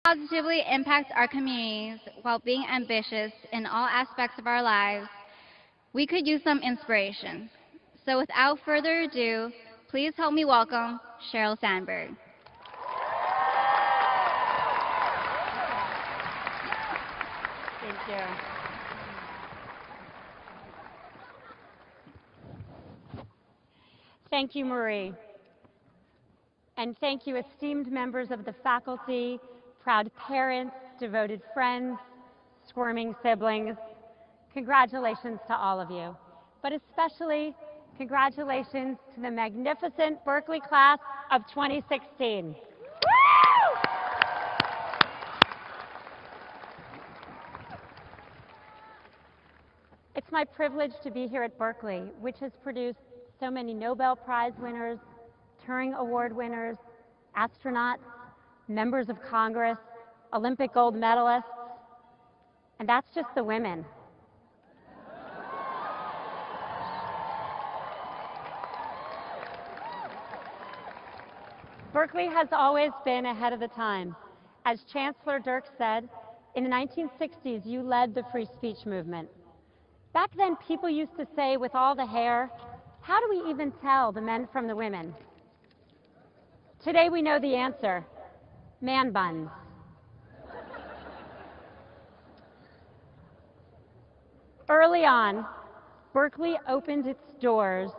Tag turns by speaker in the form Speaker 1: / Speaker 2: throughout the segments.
Speaker 1: Positively impact our communities while being ambitious in all aspects of our lives, we could use some inspiration. So without further ado, please help me welcome Sheryl Sandberg.
Speaker 2: Thank you. Thank you, Marie. And thank you, esteemed members of the faculty, proud parents, devoted friends, squirming siblings. Congratulations to all of you. But especially, congratulations to the magnificent Berkeley class of 2016. It's my privilege to be here at Berkeley, which has produced so many Nobel Prize winners, Turing Award winners, astronauts, members of Congress, Olympic gold medalists, and that's just the women. Berkeley has always been ahead of the time. As Chancellor Dirk said, in the 1960s, you led the free speech movement. Back then, people used to say, with all the hair, how do we even tell the men from the women? Today, we know the answer: man buns. Early on, Berkeley opened its doors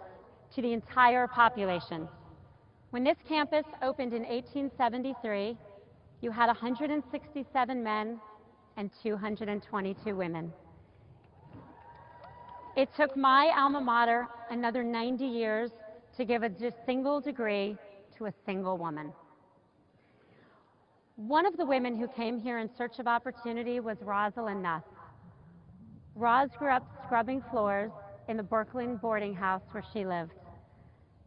Speaker 2: to the entire population. When this campus opened in 1873, you had 167 men and 222 women. It took my alma mater another 90 years to give a single degree to a single woman. One of the women who came here in search of opportunity was Rosalind Nuss. Roz grew up scrubbing floors in the Berkeley boarding house where she lived.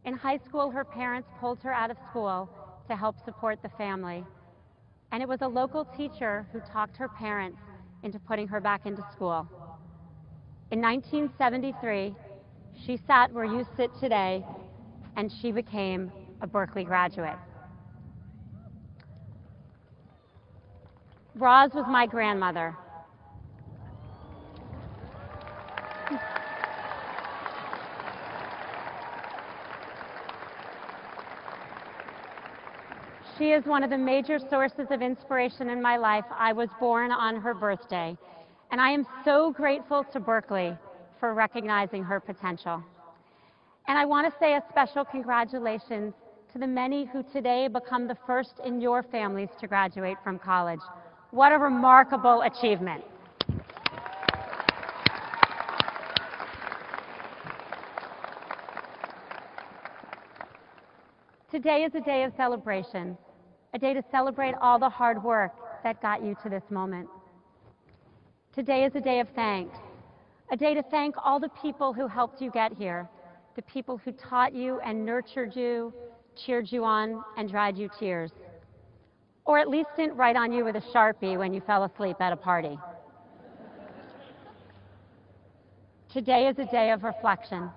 Speaker 2: In high school, her parents pulled her out of school to help support the family. And it was a local teacher who talked her parents into putting her back into school. In 1973, she sat where you sit today, and she became a Berkeley graduate. Roz was my grandmother. She is one of the major sources of inspiration in my life. I was born on her birthday, and I am so grateful to Berkeley for recognizing her potential. And I want to say a special congratulations to the many who today become the first in your families to graduate from college. What a remarkable achievement. Today is a day of celebration, a day to celebrate all the hard work that got you to this moment. Today is a day of thanks, a day to thank all the people who helped you get here, the people who taught you and nurtured you, cheered you on, and dried you tears. Or at least didn't write on you with a Sharpie when you fell asleep at a party. Today is a day of reflection,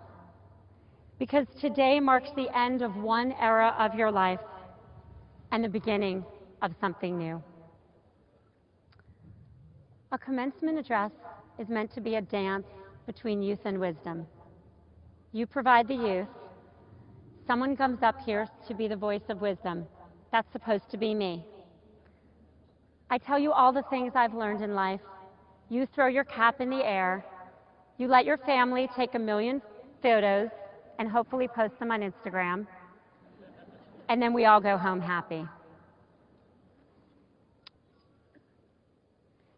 Speaker 2: because today marks the end of one era of your life and the beginning of something new. A commencement address is meant to be a dance between youth and wisdom. You provide the youth. Someone comes up here to be the voice of wisdom. That's supposed to be me. I tell you all the things I've learned in life. You throw your cap in the air. You let your family take 1 million photos and hopefully post them on Instagram. And then we all go home happy.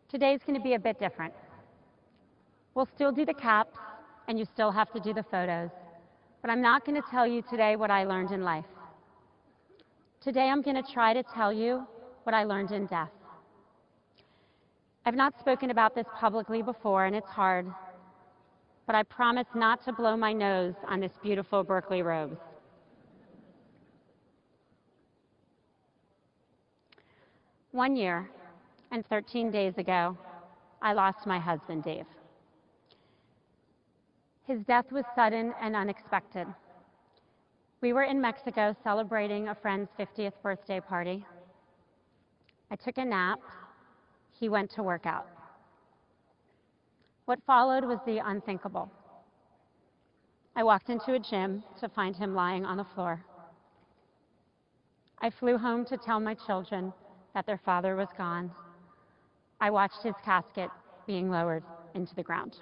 Speaker 2: Today's going to be a bit different. We'll still do the caps, and you still have to do the photos. But I'm not going to tell you today what I learned in life. Today I'm going to try to tell you what I learned in death. I've not spoken about this publicly before, and it's hard, but I promise not to blow my nose on this beautiful Berkeley rose. One year and 13 days ago, I lost my husband, Dave. His death was sudden and unexpected. We were in Mexico celebrating a friend's 50th birthday party, I took a nap. He went to work out. What followed was the unthinkable. I walked into a gym to find him lying on the floor. I flew home to tell my children that their father was gone. I watched his casket being lowered into the ground.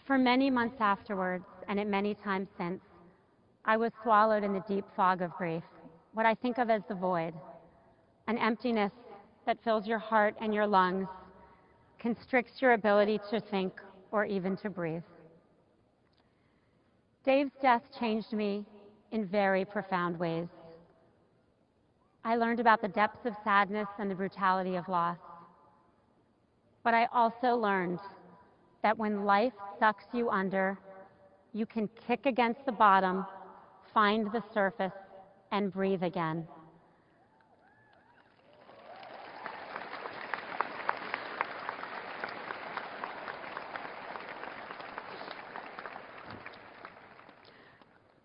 Speaker 2: For many months afterwards, and at many times since, I was swallowed in the deep fog of grief, what I think of as the void, an emptiness that fills your heart and your lungs, constricts your ability to think or even to breathe. Dave's death changed me in very profound ways. I learned about the depths of sadness and the brutality of loss. But I also learned that when life sucks you under, you can kick against the bottom, find the surface, and breathe again.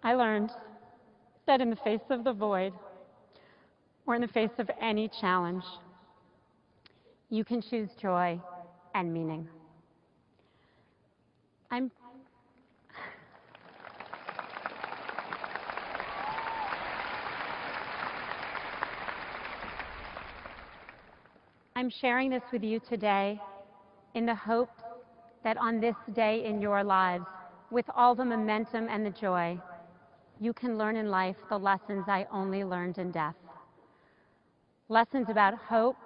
Speaker 2: I learned that in the face of the void, or in the face of any challenge, you can choose joy and meaning. I'm sharing this with you today in the hope that on this day in your lives, with all the momentum and the joy, you can learn in life the lessons I only learned in death. Lessons about hope,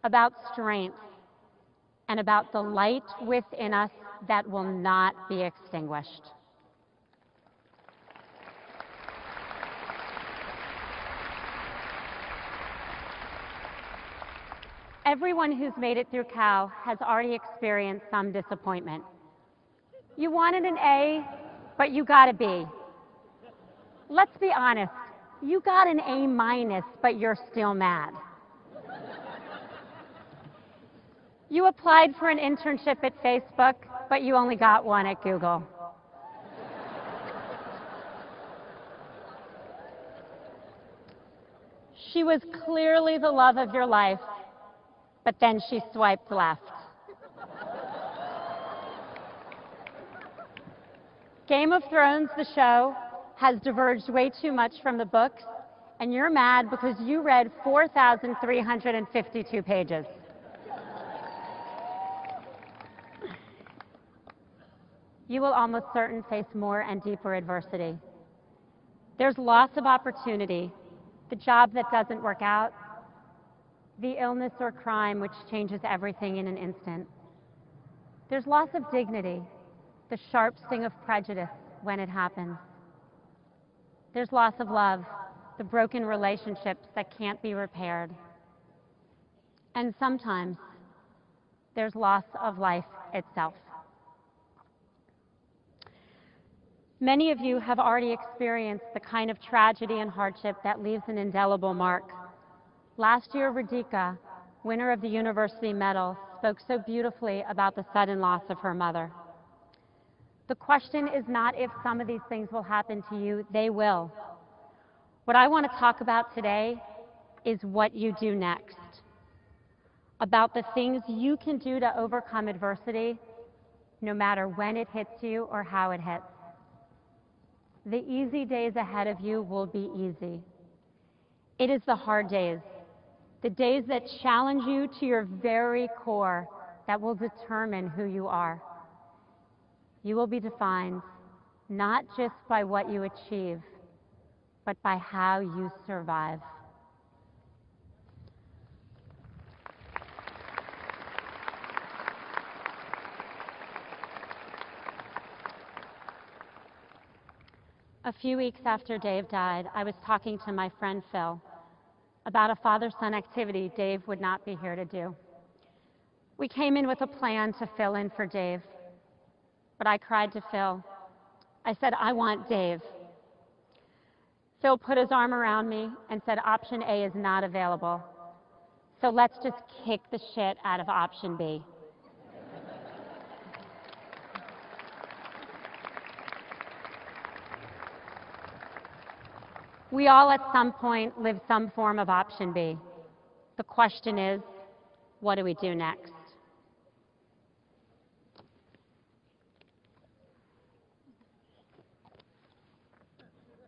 Speaker 2: about strength, and about the light within us that will not be extinguished. Everyone who's made it through Cal has already experienced some disappointment. You wanted an A, but you got a B. Let's be honest, you got an A minus, but you're still mad. You applied for an internship at Facebook, but you only got one at Google. She was clearly the love of your life, but then she swiped left. Game of Thrones, the show, has diverged way too much from the books, and you're mad because you read 4,352 pages. You will almost certainly face more and deeper adversity. There's loss of opportunity, the job that doesn't work out, the illness or crime which changes everything in an instant. There's loss of dignity, the sharp sting of prejudice when it happens. There's loss of love, the broken relationships that can't be repaired. And sometimes there's loss of life itself. Many of you have already experienced the kind of tragedy and hardship that leaves an indelible mark. Last year, Radhika, winner of the University Medal, spoke so beautifully about the sudden loss of her mother. The question is not if some of these things will happen to you, they will. What I want to talk about today is what you do next. About the things you can do to overcome adversity, no matter when it hits you or how it hits. The easy days ahead of you will be easy. It is the hard days, the days that challenge you to your very core, that will determine who you are. You will be defined not just by what you achieve, but by how you survive. A few weeks after Dave died, I was talking to my friend Phil about a father-son activity Dave would not be here to do. We came in with a plan to fill in for Dave, but I cried to Phil. I said, I want Dave. Phil put his arm around me and said, option A is not available, so let's just kick the shit out of option B. We all at some point live some form of option B. The question is, what do we do next?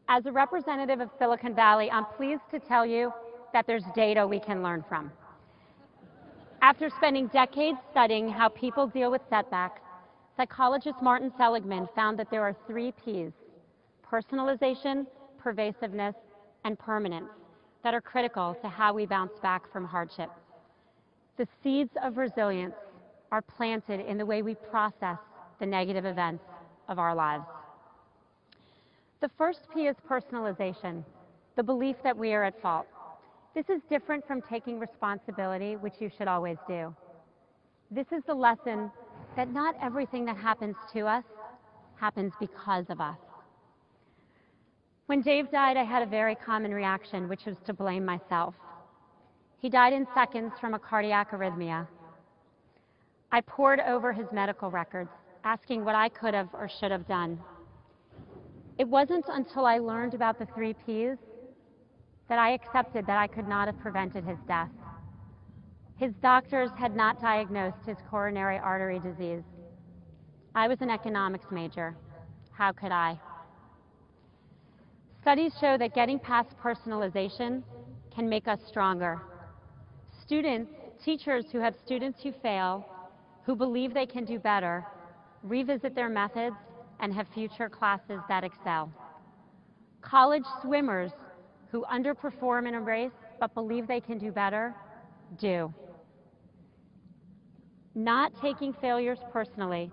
Speaker 2: As a representative of Silicon Valley, I'm pleased to tell you that there's data we can learn from. After spending decades studying how people deal with setbacks, psychologist Martin Seligman found that there are 3 Ps: personalization, pervasiveness, and permanence, that are critical to how we bounce back from hardship. The seeds of resilience are planted in the way we process the negative events of our lives. The first P is personalization, the belief that we are at fault. This is different from taking responsibility, which you should always do. This is the lesson that not everything that happens to us happens because of us. When Dave died, I had a very common reaction, which was to blame myself. He died in seconds from a cardiac arrhythmia. I pored over his medical records, asking what I could have or should have done. It wasn't until I learned about the 3 Ps that I accepted that I could not have prevented his death. His doctors had not diagnosed his coronary artery disease. I was an economics major. How could I? Studies show that getting past personalization can make us stronger. Teachers who have students who fail, who believe they can do better, revisit their methods and have future classes that excel. College swimmers who underperform in a race but believe they can do better, do. Not taking failures personally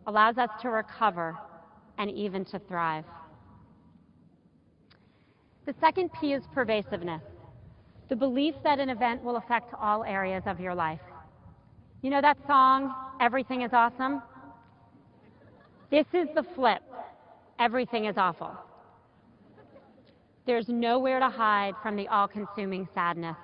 Speaker 2: allows us to recover and even to thrive. The second P is pervasiveness, the belief that an event will affect all areas of your life. You know that song, Everything is Awesome? This is the flip. Everything is awful. There's nowhere to hide from the all-consuming sadness.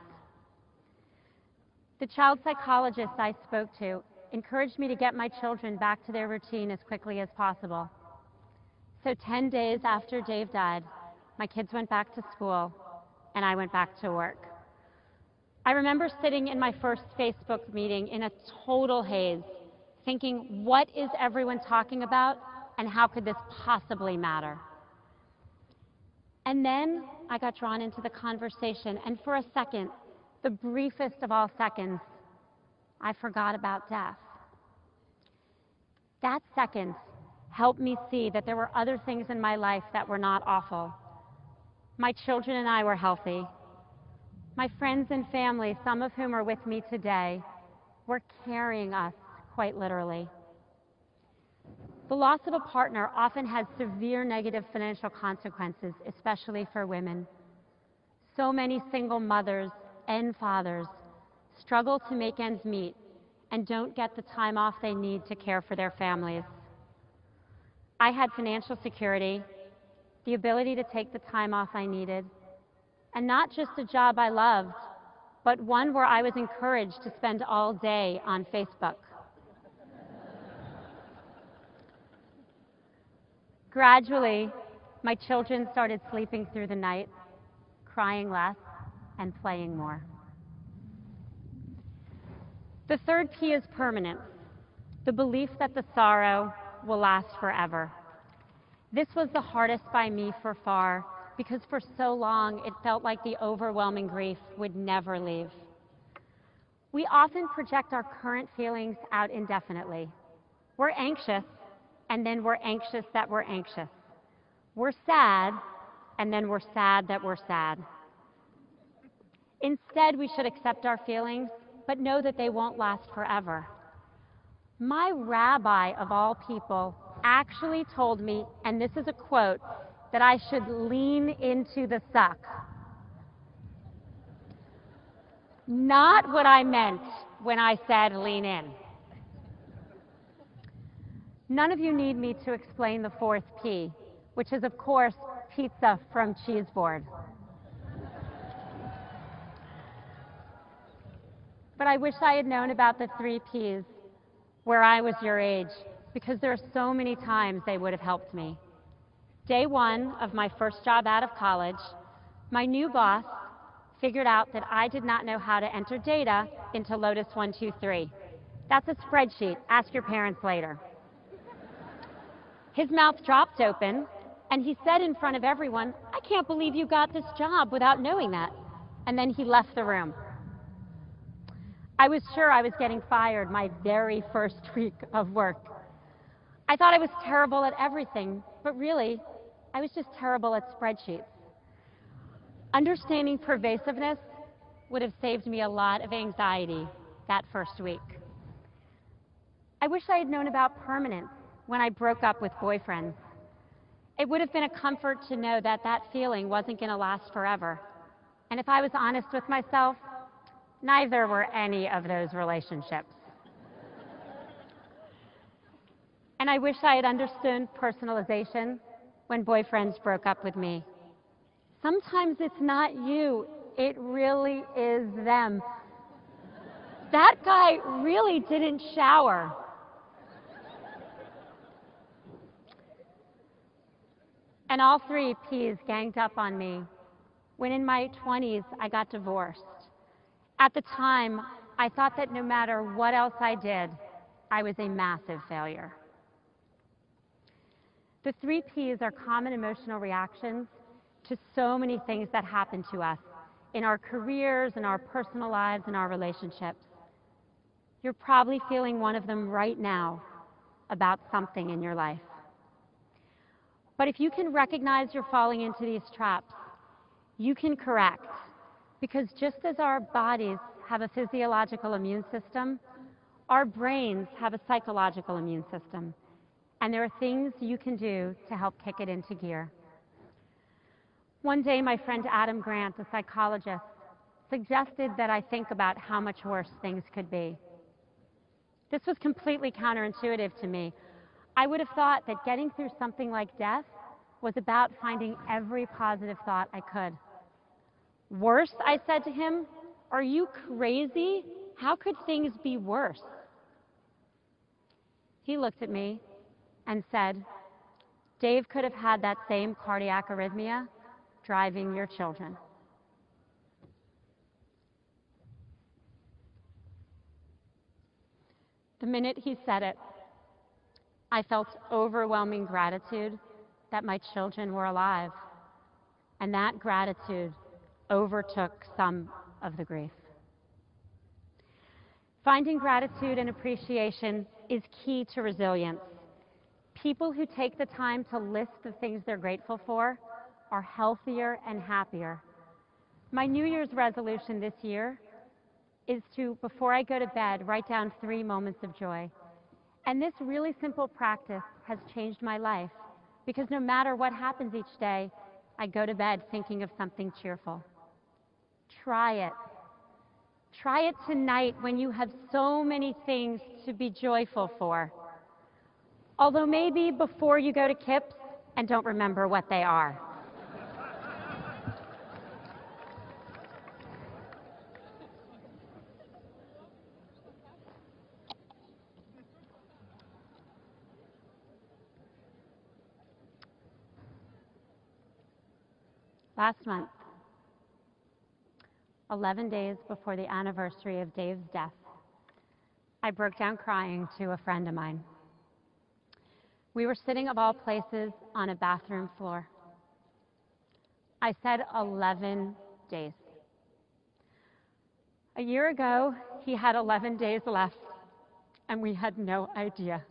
Speaker 2: The child psychologist I spoke to encouraged me to get my children back to their routine as quickly as possible. So 10 days after Dave died, my kids went back to school, and I went back to work. I remember sitting in my first Facebook meeting in a total haze, thinking, what is everyone talking about, and how could this possibly matter? And then I got drawn into the conversation, and for a second, the briefest of all seconds, I forgot about death. That second helped me see that there were other things in my life that were not awful. My children and I were healthy. My friends and family, some of whom are with me today, were carrying us quite literally. The loss of a partner often has severe negative financial consequences, especially for women. So many single mothers and fathers struggle to make ends meet and don't get the time off they need to care for their families. I had financial security, the ability to take the time off I needed, and not just a job I loved, but one where I was encouraged to spend all day on Facebook. Gradually, my children started sleeping through the night, crying less, and playing more. The third P is permanence, the belief that the sorrow will last forever. This was the hardest by me for far, because for so long it felt like the overwhelming grief would never leave. We often project our current feelings out indefinitely. We're anxious, and then we're anxious that we're anxious. We're sad, and then we're sad that we're sad. Instead, we should accept our feelings, but know that they won't last forever. My rabbi of all people actually told me, and this is a quote, that I should lean into the suck. Not what I meant when I said lean in. None of you need me to explain the fourth P, which is, of course, pizza from Cheese Board. But I wish I had known about the 3 Ps where I was your age, because there are so many times they would have helped me. Day one of my first job out of college, My new boss figured out that I did not know how to enter data into Lotus 123. That's a spreadsheet. Ask your parents later. His mouth dropped open, and he said in front of everyone, "I can't believe you got this job without knowing that." And then he left the room. I was sure I was getting fired my very first week of work. I thought I was terrible at everything, but really, I was just terrible at spreadsheets. Understanding pervasiveness would have saved me a lot of anxiety that first week. I wish I had known about permanence when I broke up with boyfriends. It would have been a comfort to know that that feeling wasn't going to last forever. And if I was honest with myself, neither were any of those relationships. And I wish I had understood personalization when boyfriends broke up with me. Sometimes it's not you, it really is them. That guy really didn't shower. And all three P's ganged up on me when in my 20s I got divorced. At the time, I thought that no matter what else I did, I was a massive failure. The three P's are common emotional reactions to so many things that happen to us in our careers, in our personal lives, in our relationships. You're probably feeling one of them right now about something in your life. But if you can recognize you're falling into these traps, you can correct. Because just as our bodies have a physiological immune system, our brains have a psychological immune system. And there are things you can do to help kick it into gear. One day, my friend Adam Grant, a psychologist, suggested that I think about how much worse things could be. This was completely counterintuitive to me. I would have thought that getting through something like death was about finding every positive thought I could. Worse, I said to him, "Are you crazy? How could things be worse?" He looked at me and said, "Dave could have had that same cardiac arrhythmia driving your children." The minute he said it, I felt overwhelming gratitude that my children were alive, and that gratitude overtook some of the grief. Finding gratitude and appreciation is key to resilience. People who take the time to list the things they're grateful for are healthier and happier. My New Year's resolution this year is to, before I go to bed, write down 3 moments of joy. And this really simple practice has changed my life, because no matter what happens each day, I go to bed thinking of something cheerful. Try it. Try it tonight when you have so many things to be joyful for. Although maybe before you go to Kips and don't remember what they are. Last month, 11 days before the anniversary of Dave's death, I broke down crying to a friend of mine. We were sitting, of all places, on a bathroom floor. I said 11 days. A year ago, he had 11 days left, and we had no idea.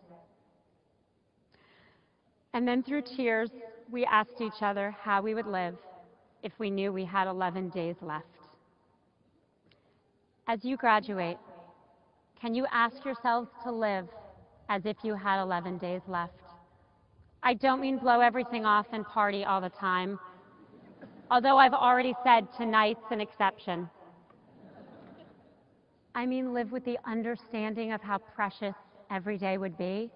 Speaker 2: And then through tears, we asked each other how we would live if we knew we had 11 days left. As you graduate, can you ask yourselves to live as if you had 11 days left? I don't mean blow everything off and party all the time, although I've already said tonight's an exception. I mean live with the understanding of how precious every day would be,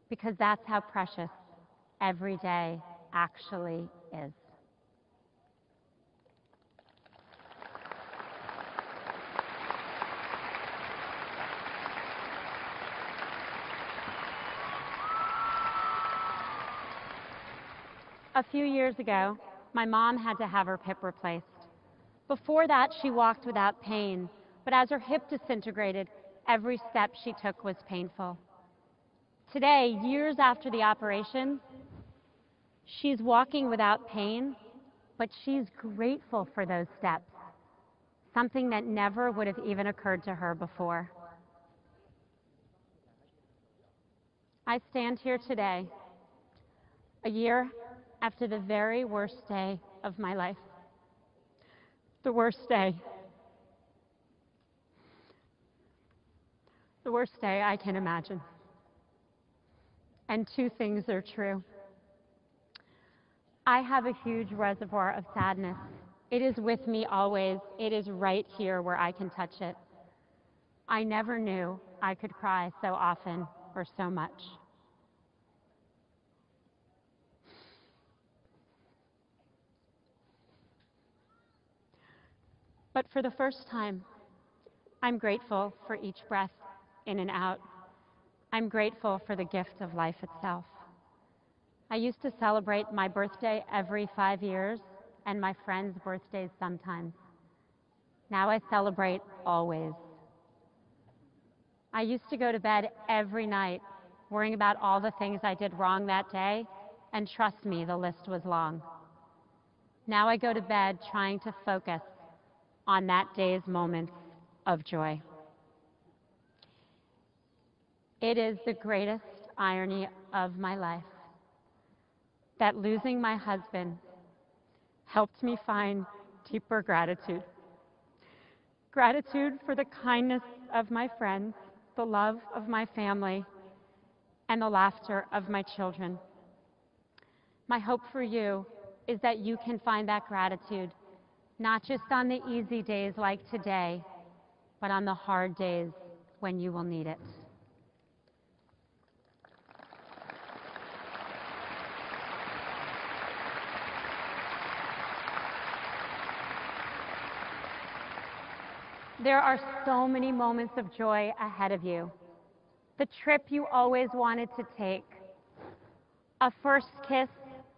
Speaker 2: because that's how precious every day actually is. A few years ago, My mom had to have her hip replaced. Before that, she walked without pain, but as her hip disintegrated, every step she took was painful. Today, years after the operation, she's walking without pain, but she's grateful for those steps, something that never would have even occurred to her before. I stand here today, a year after the very worst day of my life. The worst day. The worst day I can imagine. And two things are true. I have a huge reservoir of sadness. It is with me always. It is right here where I can touch it. I never knew I could cry so often or so much. But for the first time, I'm grateful for each breath in and out. I'm grateful for the gift of life itself. I used to celebrate my birthday every 5 years and my friends' birthdays sometimes. Now I celebrate always. I used to go to bed every night worrying about all the things I did wrong that day, and trust me, the list was long. Now I go to bed trying to focus on that day's moments of joy. It is the greatest irony of my life that losing my husband helped me find deeper gratitude. Gratitude for the kindness of my friends, the love of my family, and the laughter of my children. My hope for you is that you can find that gratitude, not just on the easy days like today, but on the hard days when you will need it. There are so many moments of joy ahead of you. The trip you always wanted to take, a first kiss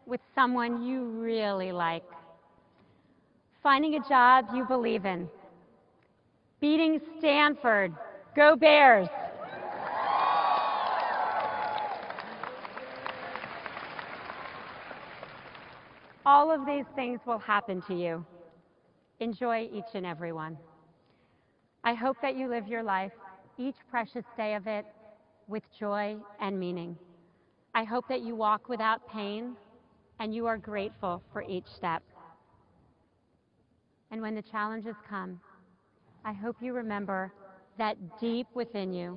Speaker 2: with someone you really like, finding a job you believe in, beating Stanford, go Bears. All of these things will happen to you. Enjoy each and every one. I hope that you live your life, each precious day of it, with joy and meaning. I hope that you walk without pain and you are grateful for each step. And when the challenges come, I hope you remember that deep within you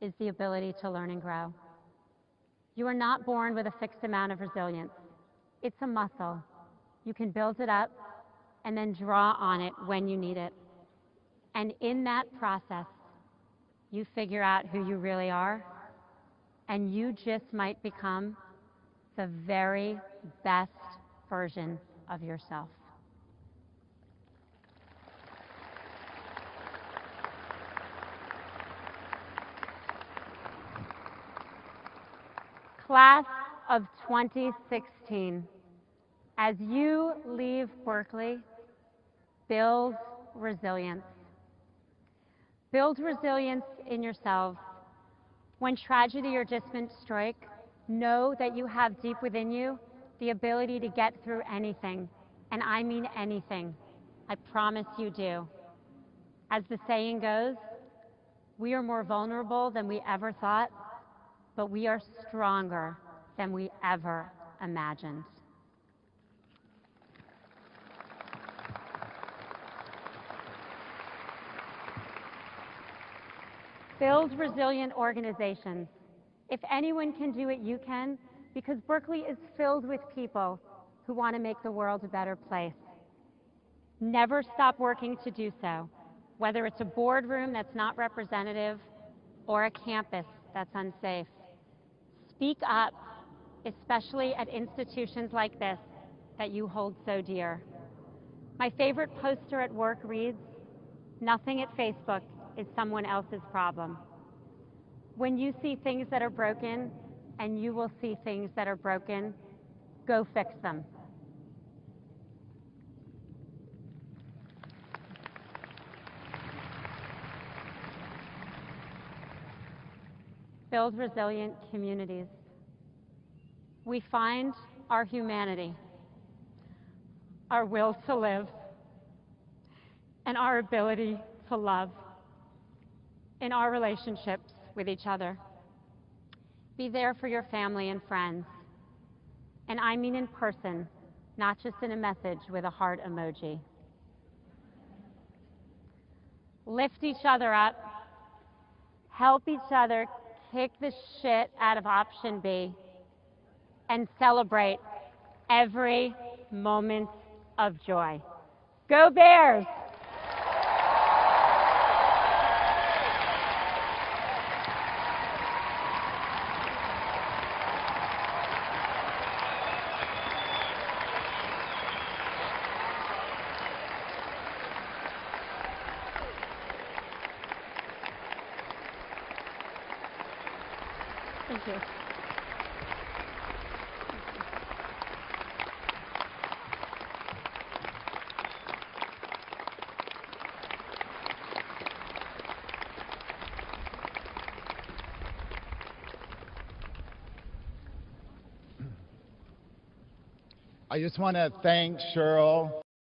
Speaker 2: is the ability to learn and grow. You are not born with a fixed amount of resilience. It's a muscle. You can build it up and then draw on it when you need it. And in that process, you figure out who you really are, and you just might become the very best version of yourself. Class of 2016, as you leave Berkeley, build resilience. Build resilience in yourselves. When tragedy or dismay strike, know that you have deep within you the ability to get through anything, and I mean anything. I promise you do. As the saying goes, we are more vulnerable than we ever thought, but we are stronger than we ever imagined. Build resilient organizations. If anyone can do it, you can, because Berkeley is filled with people who want to make the world a better place. Never stop working to do so, whether it's a boardroom that's not representative or a campus that's unsafe. Speak up, especially at institutions like this that you hold so dear. My favorite poster at work reads, "Nothing at Facebook is someone else's problem." When you see things that are broken, and you will see things that are broken, go fix them. build resilient communities. We find our humanity, our will to live, and our ability to love in our relationships with each other. Be there for your family and friends. And I mean in person, not just in a message with a heart emoji. Lift each other up. Help each other kick the shit out of option B. And celebrate every moment of joy. Go Bears! Thank you.
Speaker 3: I just want to thank Sheryl